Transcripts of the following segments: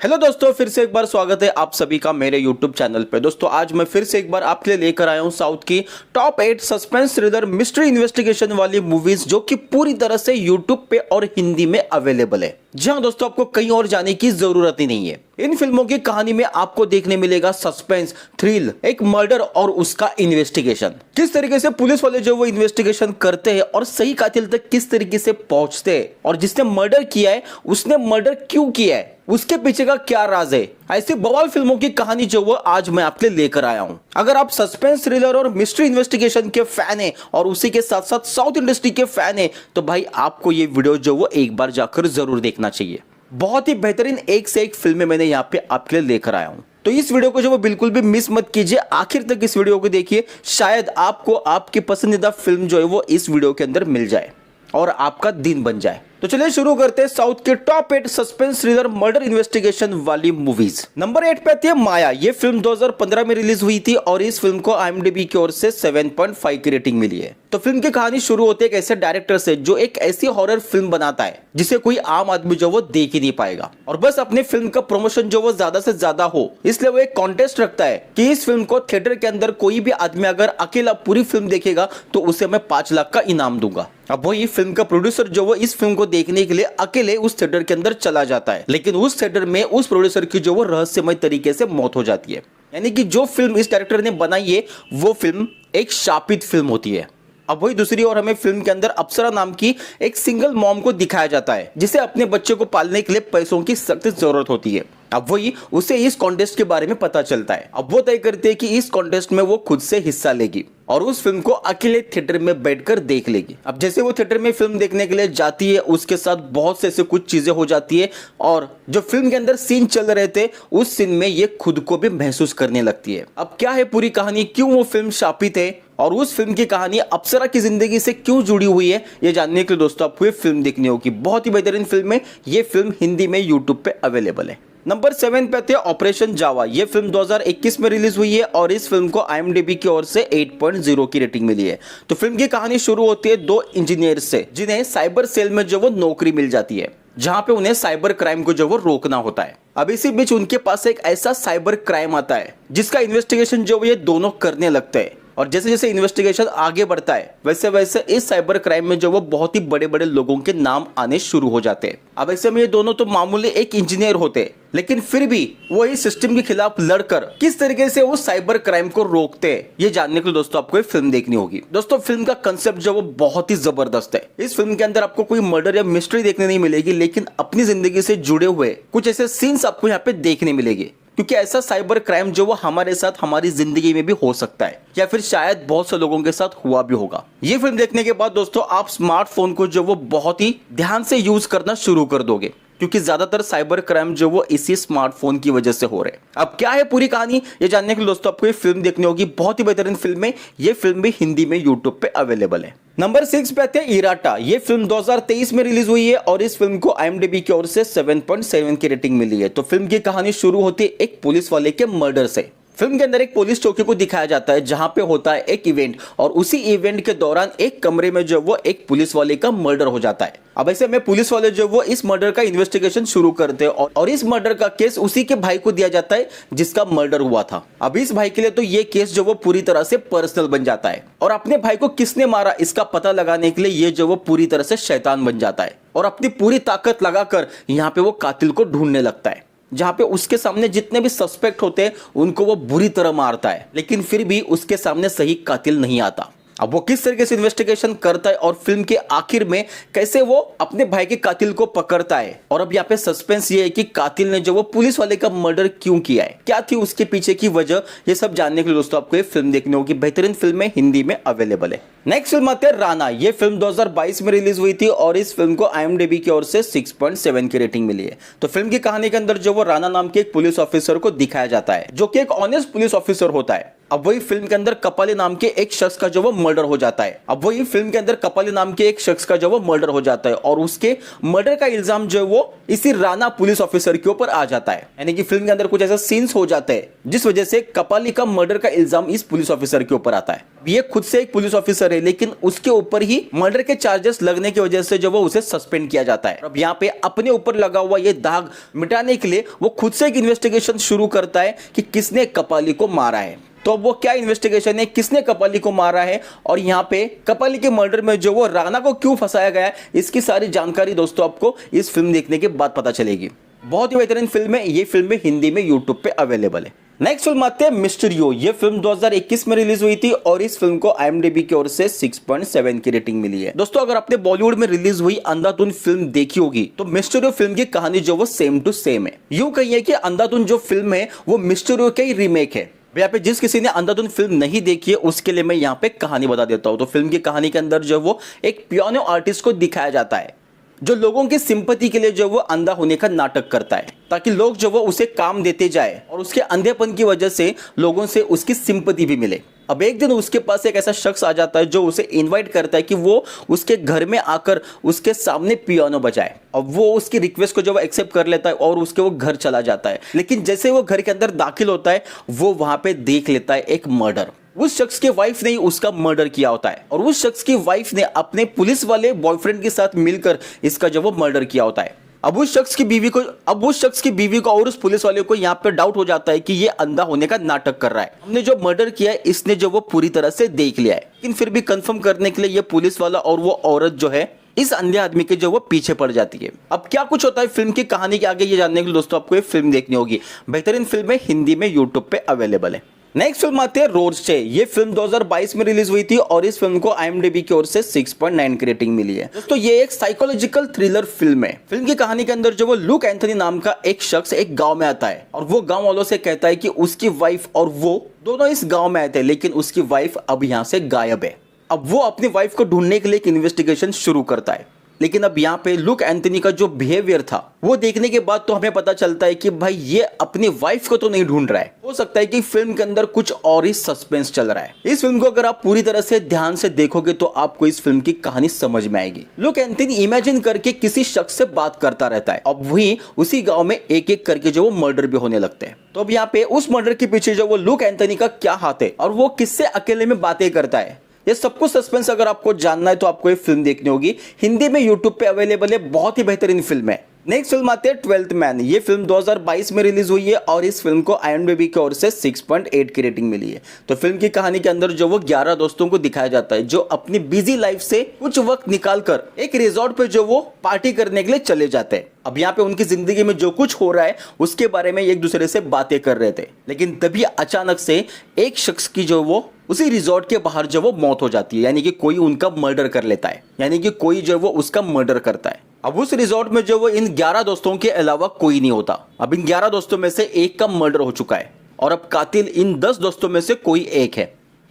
Hello दोस्तों, फिर से एक बार स्वागत है आप सभी का मेरे YouTube चैनल पे। दोस्तों आज मैं फिर से एक बार आपके लिए लेकर आया हूं साउथ की top 8 suspense thriller mystery investigation वाली मूवीज जो कि पूरी तरह से YouTube पे और हिंदी में अवेलेबल है। जी हाँ दोस्तों, आपको कहीं और जाने की जरूरत ही नहीं है। इन फिल्मों की कहानी में आपको देखने मिलेगा सस्पेंस, थ्रिल, एक मर्डर और उसका इन्वेस्टिगेशन। किस तरीके से पुलिस वाले जो वो इन्वेस्टिगेशन करते हैं और सही कातिल तक किस तरीके से पहुंचते हैं, और जिसने मर्डर किया है उसने मर्डर क्यों किया है, उसके पीछे का क्या राज है। ऐसी बवाल फिल्मों की कहानी जो वो आज मैं आपके लिए लेकर आया हूं। अगर आप सस्पेंस, थ्रिलर और मिस्ट्री इन्वेस्टिगेशन के फैन हैं और उसी के साथ साथ साउथ इंडस्ट्री के फैन हैं तो भाई आपको ये वीडियो जो वो एक बार जाकर जरूर देखना चाहिए। बहुत ही बेहतरीन एक से एक फिल्में मैंने यहाँ पे आपके लिए लेकर आया हूँ, तो इस वीडियो को जो वो बिल्कुल भी मिस मत कीजिए, आखिर तक इस वीडियो को देखिए। शायद आपको आपकी पसंदीदा फिल्म जो है वो इस वीडियो के अंदर मिल जाए और आपका दिन बन जाए। तो चलिए शुरू करते हैं साउथ के top 8 suspense, thriller, murder investigation वाली मूवीज। नंबर 8 पे आती है माया। ये फिल्म 2015 में रिलीज हुई थी और इस फिल्म को IMDb की ओर से 7.5 की रेटिंग मिली है। तो फिल्म की कहानी शुरू होती है एक ऐसे डायरेक्टर से जो एक ऐसी हॉरर फिल्म बनाता है जिसे कोई आम आदमी जो वो देख ही नहीं पाएगा, और बस अपनी फिल्म का प्रमोशन जो वो ज्यादा से ज्यादा हो इसलिए वो एक कॉन्टेस्ट रखता है कि इस फिल्म को थिएटर के अंदर कोई भी आदमी अगर अकेला पूरी फिल्म देखेगा तो उसे मैं 5 लाख का इनाम दूंगा। अब वही फिल्म का प्रोड्यूसर जो वो इस फिल्म को देखने के लिए अकेले उस थिएटर के अंदर चला जाता है, लेकिन उस थिएटर में उस प्रोड्यूसर की जो वो रहस्यमय तरीके से मौत हो जाती है। यानी कि जो फिल्म इस डायरेक्टर ने बनाई है वो फिल्म एक शापित फिल्म होती है। अब वही दूसरी ओर हमें फिल्म के अंदर अप्सरा नाम की एक सिंगल मॉम को दिखाया जाता है जिसे अपने बच्चे को पालने के लिए पैसों की सख्त जरूरत होती है। अब वही उसे इस कॉन्टेस्ट के बारे में पता चलता है। अब वो तय करते हैं कि इस कॉन्टेस्ट में वो खुद से हिस्सा लेगी और उस फिल्म को अकेले थिएटर में बैठकर देख लेगी। अब जैसे वो थिएटर में फिल्म देखने के लिए जाती है उसके साथ बहुत से ऐसे कुछ चीजें हो जाती है, और जो फिल्म के अंदर सीन चल रहे थे उस सीन में ये खुद को भी महसूस करने लगती है। अब क्या है पूरी कहानी, क्यों वो फिल्म शापित है और उस फिल्म की कहानी अप्सरा की जिंदगी से क्यों जुड़ी हुई है, ये जानने के लिए दोस्तों आपको ये फिल्म देखनी होगी। बहुत ही बेहतरीन फिल्म है। ये फिल्म हिंदी में यूट्यूब पे अवेलेबल है। नंबर 7 पे आती है ऑपरेशन जावा। ये फिल्म 2021 में रिलीज हुई है और इस फिल्म को IMDb की ओर से 8.0 की रेटिंग मिली है। तो फिल्म की कहानी शुरू होती है 2 इंजीनियर से जिन्हें साइबर सेल में जो वो नौकरी मिल जाती है जहां पे उन्हें साइबर क्राइम को जो वो रोकना होता है। अब इसी बीच उनके पास एक ऐसा साइबर क्राइम आता है जिसका इन्वेस्टिगेशन जो ये दोनों करने लगते हैं, और जैसे जैसे इन्वेस्टिगेशन आगे बढ़ता है वैसे वैसे इस साइबर क्राइम में जो वो बहुत ही बड़े बड़े लोगों के नाम आने शुरू हो जाते हैं। अब ऐसे में ये दोनों तो मामूली एक इंजीनियर होते हैं, लेकिन फिर भी वो इस सिस्टम के खिलाफ लड़कर किस तरीके से वो साइबर क्राइम को रोकते हैं ये जानने के लिए दोस्तों आपको ये फिल्म देखनी होगी। दोस्तों फिल्म का कंसेप्ट जो वो बहुत ही जबरदस्त है। इस फिल्म के अंदर आपको कोई मर्डर या मिस्ट्री देखने नहीं मिलेगी, लेकिन अपनी जिंदगी से जुड़े हुए कुछ ऐसे सीन्स आपको यहाँ पे देखने मिलेंगे, क्योंकि ऐसा साइबर क्राइम जो वो हमारे साथ हमारी जिंदगी में भी हो सकता है या फिर शायद बहुत से लोगों के साथ हुआ भी होगा। ये फिल्म देखने के बाद दोस्तों आप स्मार्टफोन को जो वो बहुत ही ध्यान से यूज करना शुरू कर दोगे, क्योंकि ज्यादातर साइबर क्राइम जो वो इसी स्मार्टफोन की वजह से हो रहे हैं। अब क्या है पूरी कहानी ये जानने के लिए दोस्तों आपको ये फिल्म देखनी होगी। बहुत ही बेहतरीन फिल्म है। ये फिल्म भी हिंदी में यूट्यूब पे अवेलेबल है। नंबर 6 पे आते हैं इराटा। ये फिल्म 2023 में रिलीज हुई है और इस फिल्म को IMDb की ओर से 7.7 की रेटिंग मिली है। तो फिल्म की कहानी शुरू होती है एक पुलिस वाले के मर्डर से। फिल्म के अंदर एक पुलिस चौकी को दिखाया जाता है जहां पे होता है एक इवेंट, और उसी इवेंट के दौरान एक कमरे में जो वो एक पुलिस वाले का मर्डर हो जाता है। अब ऐसे में पुलिस वाले जो वो इस मर्डर का इन्वेस्टिगेशन शुरू करते हैं और इस मर्डर का केस उसी के भाई को दिया जाता है जिसका मर्डर हुआ था। अब इस भाई के लिए तो ये केस जो वो पूरी तरह से पर्सनल बन जाता है, और अपने भाई को किसने मारा इसका पता लगाने के लिए ये जो वो पूरी तरह से शैतान बन जाता है और अपनी पूरी ताकत लगाकर यहाँ पे वो कातिल को ढूंढने लगता है। जहां पे उसके सामने जितने भी सस्पेक्ट होते हैं उनको वो बुरी तरह मारता है, लेकिन फिर भी उसके सामने सही कातिल नहीं आता। अब वो किस तरीके से इन्वेस्टिगेशन करता है और फिल्म के आखिर में कैसे वो अपने भाई के कातिल को पकड़ता है। और अब यहाँ पे सस्पेंस ये है कि कातिल ने जो वो पुलिस वाले का मर्डर क्यों किया है, क्या थी उसके पीछे की वजह, ये सब जानने के लिए दोस्तों आपको ये फिल्म देखनी होगी। बेहतरीन फिल्म है, हिंदी में अवेलेबल है। नेक्स्ट फिल्म आती है राणा। ये फिल्म 2022 में रिलीज हुई थी और इस फिल्म को IMDb की ओर से 6.7 की रेटिंग मिली है। तो फिल्म की कहानी के अंदर जो वो राणा नाम के एक पुलिस ऑफिसर को दिखाया जाता है जो कि एक ऑनेस्ट पुलिस ऑफिसर होता है। अब वही फिल्म के अंदर कपाली नाम के एक शख्स का जो वो मर्डर हो जाता है। अब वही फिल्म के अंदर कपाली नाम के एक शख्स का जो वो मर्डर हो जाता है और उसके मर्डर का इल्जाम जो है वो इसी राणा पुलिस ऑफिसर के ऊपर आ जाता है। यानी कि फिल्म के अंदर कुछ ऐसा सीन्स हो जाते हैं जिस वजह से कपाली का मर्डर का इल्जाम इस पुलिस ऑफिसर के ऊपर आता है। ये खुद से एक पुलिस ऑफिसर है लेकिन उसके ऊपर ही मर्डर के चार्जेस लगने की वजह से जो वो उसे सस्पेंड किया जाता है। अब यहाँ पे अपने ऊपर लगा हुआ ये दाग मिटाने के लिए वो खुद से एक इन्वेस्टिगेशन शुरू करता है कि किसने कपाली को मारा है। तो वो क्या इन्वेस्टिगेशन है, किसने कपाली को मारा है और यहाँ पे कपाली के मर्डर में जो वो राणा को क्यों फंसाया गया है, इसकी सारी जानकारी दोस्तों आपको इस फिल्म देखने के बाद पता चलेगी। बहुत ही बेहतरीन फिल्म है। ये फिल्म हिंदी में यूट्यूब पे अवेलेबल है। नेक्स्ट फिल्म आते हैं मिस्टीरियो। ये फिल्म 2021 में रिलीज हुई थी और इस फिल्म को IMDb की ओर से 6.7 की रेटिंग मिली है। दोस्तों अगर आपने बॉलीवुड में रिलीज हुई अंधाधुन फिल्म देखी होगी तो मिस्टीरियो फिल्म की कहानी जो वो सेम टू सेम है। यूं कहिए कि अंधाधुन जो फिल्म है वो मिस्टीरियो का ही रीमेक है। यहाँ पे जिस किसी ने अंधाधुन फिल्म नहीं देखी है उसके लिए मैं यहाँ पे कहानी बता देता हूँ। तो फिल्म की कहानी के अंदर जो वो एक पियानो आर्टिस्ट को दिखाया जाता है जो लोगों की सिंपैथी के लिए जो वो अंधा होने का नाटक करता है ताकि लोग जो वो उसे काम देते जाए और उसके अंधेपन की वजह से लोगों से उसकी सिंपैथी भी मिले। अब एक दिन उसके पास एक ऐसा शख्स आ जाता है जो उसे इनवाइट करता है कि वो उसके घर में आकर उसके सामने पियानो बजाए। अब वो उसकी रिक्वेस्ट को जो वो एक्सेप्ट कर लेता है और उसके वो घर चला जाता है। लेकिन जैसे वो घर के अंदर दाखिल होता है वो वहां पे देख लेता है एक मर्डर। उस शख्स के वाइफ ने ही उसका मर्डर किया होता है और उस शख्स की वाइफ ने अपने पुलिस वाले बॉयफ्रेंड के साथ मिलकर इसका जो वो मर्डर किया होता है। अब उस शख्स की बीवी को और उस पुलिस वाले को यहाँ पे डाउट हो जाता है कि ये अंधा होने का नाटक कर रहा है। हमने जो मर्डर किया है इसने जो वो पूरी तरह से देख लिया है। लेकिन फिर भी कंफर्म करने के लिए ये पुलिस वाला और वो औरत जो है इस अंधे आदमी के जो वो पीछे पड़ जाती है। अब क्या कुछ होता है फिल्म की कहानी के आगे ये जानने के लिए दोस्तों आपको ये फिल्म देखनी होगी। बेहतरीन फिल्म है, हिंदी में यूट्यूब पे अवेलेबल है। नेक्स्ट फिल्म आती है रोडस्टे। ये फिल्म 2022 में रिलीज हुई थी और इस फिल्म को IMDb की ओर से 6.9 की रेटिंग मिली है। दोस्तों ये एक साइकोलॉजिकल थ्रिलर फिल्म है। फिल्म की कहानी के अंदर जो वो लुक एंथनी नाम का एक शख्स एक गांव में आता है और वो गांव वालों से कहता है कि उसकी वाइफ और वो दोनों इस गांव में आए थे लेकिन उसकी वाइफ अब यहाँ से गायब है। अब वो अपनी वाइफ को ढूंढने के लिए एक इन्वेस्टिगेशन शुरू करता है। लेकिन अब यहाँ पे लुक एंथनी का जो बिहेवियर था वो देखने के बाद तो हमें पता चलता है कि भाई ये अपनी वाइफ को तो नहीं ढूंढ रहा है। हो सकता है कि फिल्म के अंदर कुछ और ही सस्पेंस चल रहा है। इस फिल्म को अगर आप पूरी तरह से ध्यान से देखोगे तो आपको इस फिल्म की कहानी समझ में आएगी। लुक एंथनी इमेजिन करके किसी शख्स से बात करता रहता है। अब वही उसी गाँव में एक एक करके जो वो मर्डर भी होने लगते हैं। तो अब यहाँ पे उस मर्डर के पीछे जो वो लुक एंथनी का क्या हाथ है और वो किससे अकेले में बातें करता है, ये सब कुछ सस्पेंस अगर आपको जानना है तो आपको ये फिल्म देखनी होगी। हिंदी में यूट्यूब पे अवेलेबल है। बहुत ही बेहतरीन फिल्म है। नेक्स्ट फिल्म आती है 12th मैन। ये फिल्म 2022 में रिलीज हुई है और इस फिल्म को IMDb की ओर से 6.8 की रेटिंग मिली है। तो फिल्म की कहानी के अंदर जो वो 11 दोस्तों को दिखाया जाता है जो अपनी बिजी लाइफ से कुछ वक्त निकालकर एक रिजॉर्ट पे जो वो पार्टी करने के लिए चले जाते हैं। अब यहाँ पे उनकी जिंदगी में जो कुछ हो रहा है उसके बारे में एक दूसरे से बातें कर रहे थे। लेकिन तभी अचानक से एक शख्स की जो वो उसी रिजॉर्ट के बाहर जो वो मौत हो जाती है। यानी कि कोई उनका मर्डर कर लेता है, यानी कि कोई जो वो उसका मर्डर करता है। अब उस रिजॉर्ट में जो वो इन 11 दोस्तों के अलावा कोई नहीं होता। अब इन 11 दोस्तों में से एक का मर्डर हो चुका है और अब कातिल इन 10 दोस्तों में से कोई एक है।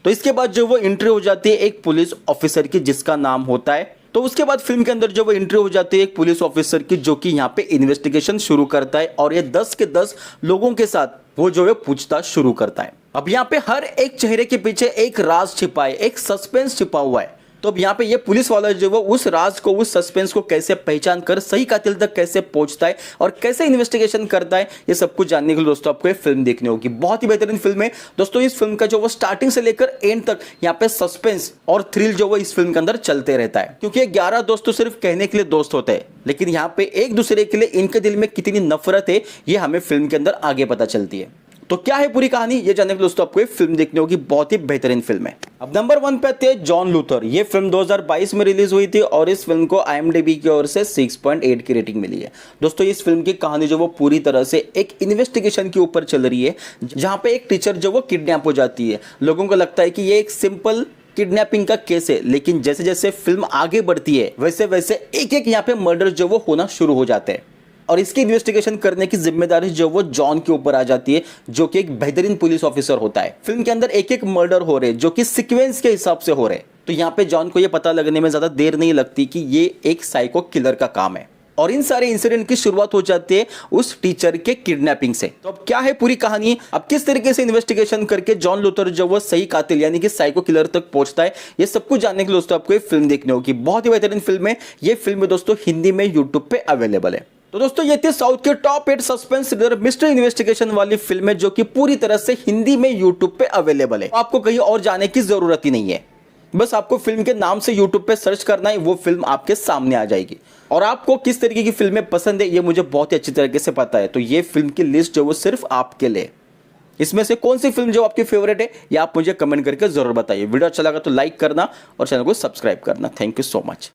तो इसके बाद जो वो एंट्री हो जाती है एक पुलिस ऑफिसर की जिसका नाम होता है। तो उसके बाद फिल्म के अंदर जो वो एंट्री हो जाती है एक पुलिस ऑफिसर की जो कि यहाँ पे इन्वेस्टिगेशन शुरू करता है और ये 10 के 10 लोगों के साथ वो जो है पूछताछ शुरू करता है। अब यहाँ पे हर एक चेहरे के पीछे एक राज छिपा है, एक सस्पेंस छिपा हुआ है। तो अब यहाँ पे ये पुलिस वाला जो वो उस राज को, उस सस्पेंस को कैसे पहचान कर सही कातिल तक कैसे पहुंचता है और कैसे इन्वेस्टिगेशन करता है, ये सब कुछ जानने के लिए दोस्तों आपको ये फिल्म देखनी होगी। बहुत ही बेहतरीन फिल्म है दोस्तों। इस फिल्म का जो वो स्टार्टिंग से लेकर एंड तक यहाँ पे सस्पेंस और थ्रिल जो वो इस फिल्म के अंदर चलते रहता है। क्योंकि 11 दोस्त तो सिर्फ कहने के लिए दोस्त होते हैं लेकिन यहाँ पे एक दूसरे के लिए इनके दिल में कितनी नफरत है ये हमें फिल्म के अंदर आगे पता चलती है। तो क्या है पूरी कहानी ये जानने के लिए दोस्तों आपको ये फिल्म देखनी होगी। बहुत ही बेहतरीन फिल्म है। अब नंबर 1 पे आते हैं जॉन लूथर। ये फिल्म 2022 में रिलीज हुई थी और इस फिल्म को IMDb की ओर से 6.8 की रेटिंग मिली है। दोस्तों इस फिल्म की कहानी जो वो पूरी तरह से एक इन्वेस्टिगेशन के ऊपर चल रही है जहां पे एक टीचर जो वो किडनैप हो जाती है। लोगों को लगता है कि ये एक सिंपल किडनैपिंग का केस है लेकिन जैसे जैसे फिल्म आगे बढ़ती है वैसे वैसे एक एक यहाँ पे मर्डर जो वो होना शुरू हो जाते हैं और इसकी इन्वेस्टिगेशन करने की जिम्मेदारी जो वो जॉन के ऊपर आ जाती है जो कि एक बेहतरीन पुलिस ऑफिसर होता है। फिल्म के अंदर एक एक मर्डर हो रहे जो कि सीक्वेंस के हिसाब से हो रहे। तो यहाँ पे जॉन को ये पता लगने में ज्यादा देर नहीं लगती कि ये एक साइको किलर का काम है और इन सारे इंसिडेंट की शुरुआत हो जाती है उस टीचर के किडनैपिंग से। तो अब क्या है पूरी कहानी, अब किस तरीके से इन्वेस्टिगेशन करके जॉन लूथर जो वो सही कातिल यानी कि साइको किलर तक पहुंचता है, ये सब कुछ जानने के लिए दोस्तों आपको ये फिल्म देखनी होगी। बहुत ही बेहतरीन फिल्म है ये फिल्म दोस्तों, हिंदी में यूट्यूब पे अवेलेबल है। तो दोस्तों ये थी साउथ के top 8 suspense thriller mystery investigation वाली फिल्म है, जो कि पूरी तरह से हिंदी में यूट्यूब पे अवेलेबल है। आपको कहीं और जाने की जरूरत ही नहीं है, बस आपको फिल्म के नाम से यूट्यूब पे सर्च करना है, वो फिल्म आपके सामने आ जाएगी। और आपको किस तरीके की फिल्में पसंद है ये मुझे बहुत ही अच्छी तरीके से पता है, तो ये फिल्म की लिस्ट जो वो सिर्फ आपके लिए। इसमें से कौन सी फिल्म जो आपकी फेवरेट है ये आप मुझे कमेंट करके जरूर बताइए। वीडियो अच्छा लगा तो लाइक करना और चैनल को सब्सक्राइब करना। Thank you so much.